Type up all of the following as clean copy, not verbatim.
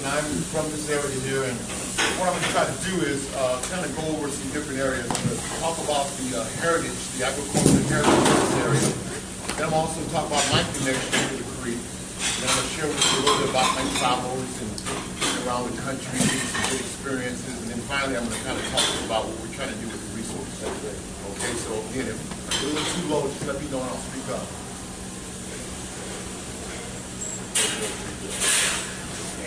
and I'm from this area here, and what I'm going to try to do is kind of go over some different areas. I'm going to talk about the heritage, the agricultural heritage of this area. Then I'm also going to talk about my connection to the creek. And I'm going to share with you a little bit about my travels and around the country, some good experiences, and then finally I'm going to kind of talk to you about what we're trying to do with the resources. Okay, so again, if I'm a little too low, just let me know and I'll speak up.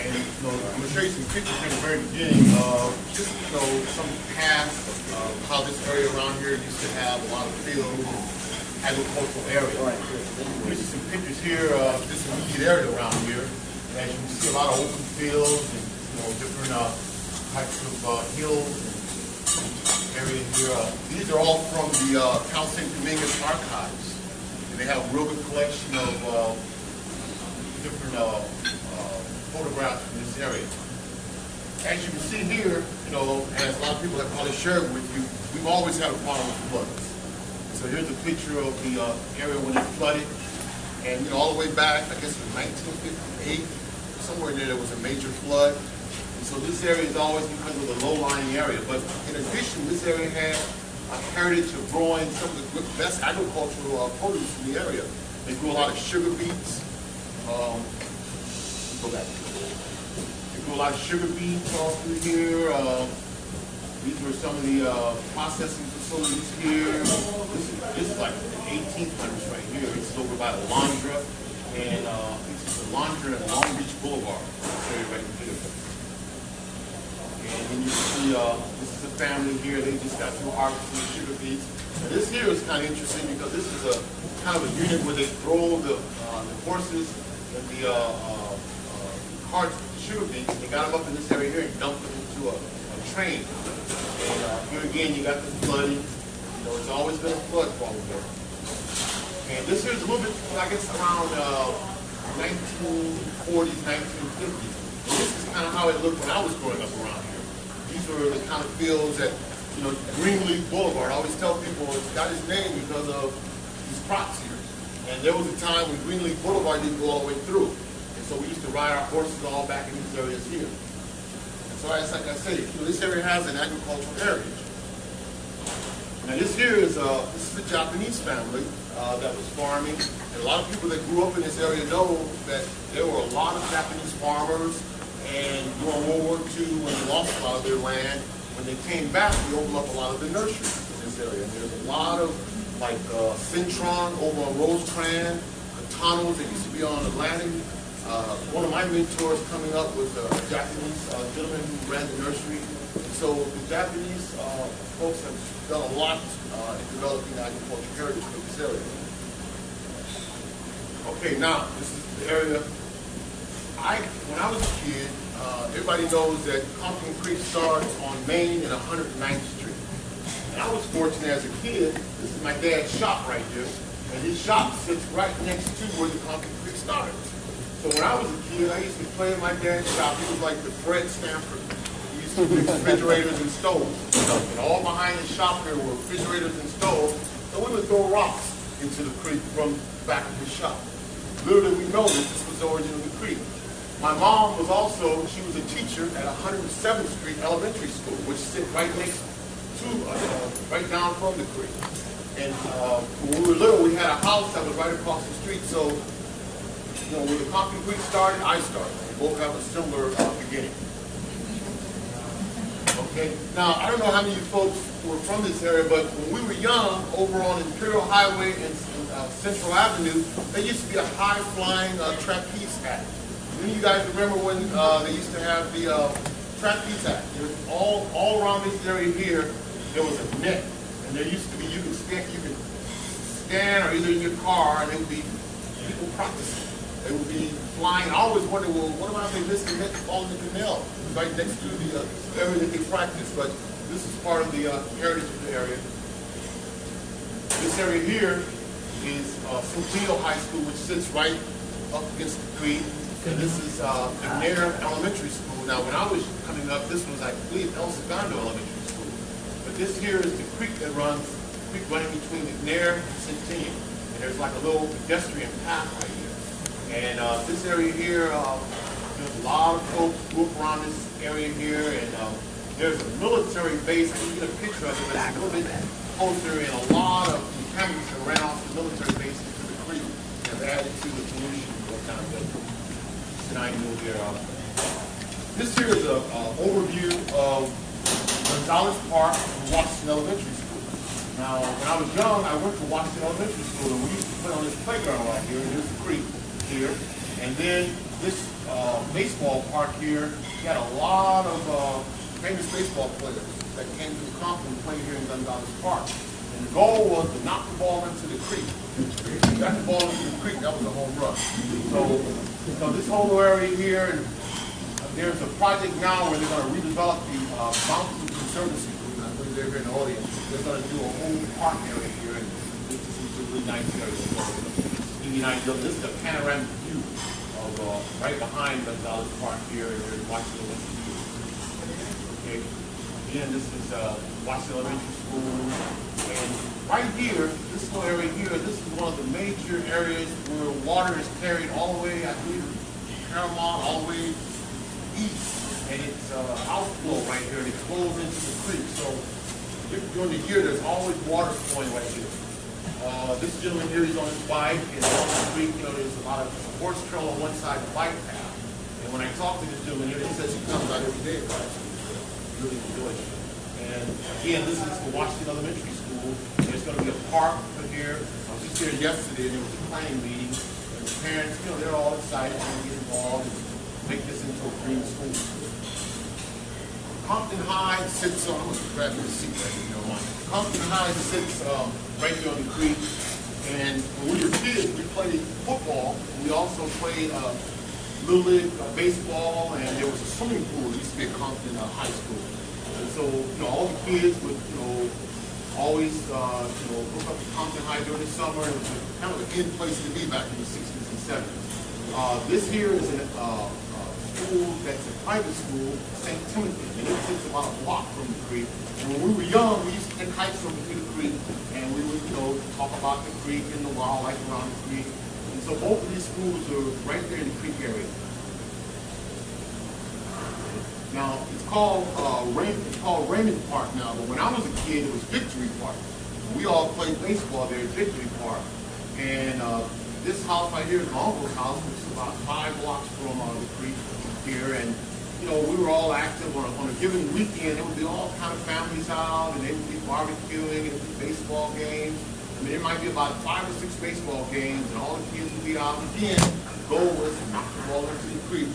And I'm going to show you some pictures in the very beginning of just some past of how this area around here used to have a lot of fields and agricultural area. These are some pictures here of this immediate area around here. And as you can see, a lot of open fields and different types of hills and areas here. These are all from the Count St. Dominguez archives, and they have a real good collection of different photographs from this area. As you can see here, and as a lot of people have probably shared with you, we've always had a problem with floods. So here's a picture of the area when it flooded, and all the way back, I guess in 1958, somewhere in there was a major flood. And so this area is always because of the low-lying area. But in addition, this area has a heritage of growing some of the best agricultural produce in the area. They grew a lot of sugar beets. Go back. They grew a lot of sugar beets all through here. These were some of the processing facilities here. This is like the 1800s right here. It's over by the Alondra, and this is the Alondra and Long Beach Boulevard. This area right here. And then you see this is a family here. They just got through harvesting the sugar beets. Now this here is kind of interesting because this is a kind of a unit where they drove the horses and the carts with the sugar beets. They got them up in this area here and dumped them into a train. And here again, you got the flooding. It's always been a flood problem here. And this here is a little bit, I guess, around 1940s, 1950s. And this is kind of how it looked when I was growing up around here. These were the kind of fields that, Greenleaf Boulevard. I always tell people it's got its name because of these crops here. And there was a time when Greenleaf Boulevard didn't go all the way through. And so we used to ride our horses all back in these areas here. And so like I say, this area has an agricultural heritage. Now this here is this is a Japanese family that was farming. And a lot of people that grew up in this area know that there were a lot of Japanese farmers. And during World War II, when they lost a lot of their land, when they came back, we opened up a lot of the nurseries in this area. And there's a lot of like Centron over on Rosecrans, Tunnels that used to be on Atlantic. One of my mentors coming up was a Japanese gentleman who ran the nursery. And so the Japanese folks have done a lot in developing agricultural heritage for this area. Okay, now this is the area. When I was a kid, everybody knows that Compton Creek starts on Main and 109th Street. And I was fortunate as a kid. This is my dad's shop right here, and his shop sits right next to where the Compton Creek starts. So when I was a kid, I used to play in my dad's shop. He was like the Fred Stanford. He used to fix refrigerators and stoves. And all behind his shop here were refrigerators and stoves. So we would throw rocks into the creek from the back of his shop. Little did we know that this was the origin of the creek. My mom was also, she was a teacher at 107th Street Elementary School, which sits right next to, right down from the creek. And when we were little, we had a house that was right across the street. So, when the Compton Creek started, I started. We both have a similar beginning. Okay. Now, I don't know how many of you folks were from this area, but when we were young, over on Imperial Highway and Central Avenue, there used to be a high-flying trapeze act. Do you guys remember when they used to have the trapeze act? All around this area here, there was a net, and there used to be you could stand or either in your car, and there would be people practicing. They would be flying. I always wondered, well, what about if they missed the net and fall in the canal right next to the area that they practice? But this is part of the heritage of the area. This area here is Centennial High School, which sits right up against the creek. And this is McNair Elementary School. Now, when I was coming up, this was, I believe, El Segundo Elementary School. But this here is the creek that runs, the creek running between McNair and Centennial. And there's like a little pedestrian path right here. And this area here, There's a lot of folks grew up around this area here, and there's a military base. I can get a picture of it, but it's a little bit closer, and a lot of contaminants that ran off the military base into the creek have added to the pollution that kind of just an idea here. This here is an overview of Gonzalez Park and Washington Elementary School. Now, when I was young, I went to Washington Elementary School, and we used to play on this playground right here, and there's the creek here. And then this baseball park here, we had a lot of famous baseball players that came to the company playing here in Gonzalez Park. And the goal was to knock the ball into the creek. If you got the ball into the creek, that was a home run. So this whole area here, and there's a project now where they're going to redevelop the Mountain Conservancy. I believe they're here in the audience. They're going to do a whole park area here, and this is a really nice area. This is a panoramic view of right behind Gonzalez Park here, and there's Washington Elementary School. Okay. Again, this is Washington Elementary School, and right here, this little area here, this is one of the major areas where water is carried all the way, I believe, Paramount, all the way east, and it's outflow right here, and it flows into the creek. So during the year, there's always water flowing right here. This gentleman here is on his bike, and along the creek, you know, there's a lot of horse trail on one side, the bike path. And when I talk to this gentleman here, he says he comes out every day, right? Really enjoys it. And again, this is the Washington Elementary School. There's going to be a park over here. I was just here yesterday, and there was a planning meeting, and the parents, you know, they're all excited to get involved and make this into a green school. Compton High sits on, I'm going to grab your seat right here, if you don't mind. Compton High sits right here on the creek, and when we were kids, we played football. We also played Little League baseball, and there was a swimming pool that used to be at Compton High School. And so, you know, all the kids would, you know, always, hook up to Compton High during the summer. It was kind of an in place to be back in the 60s and 70s. This here is a school that's a private school, St. Timothy, and it sits about a block from the creek. And when we were young, we used to take hikes over to the creek, and we would, you know, talk about the creek and the wildlife around the creek. And so both of these schools are right there in the creek area. Now, it's called Raymond Park now, but when I was a kid, it was Victory Park. We all played baseball there at Victory Park. And this house right here is my uncle's house, which is about 5 blocks from the creek here. And, you know, we were all active on a given weekend. There would be all kind of families out, and they would be barbecuing, and there would be baseball games. I mean, there might be about 5 or 6 baseball games, and all the kids would be out. Again, the goal was to knock the ball into the creek.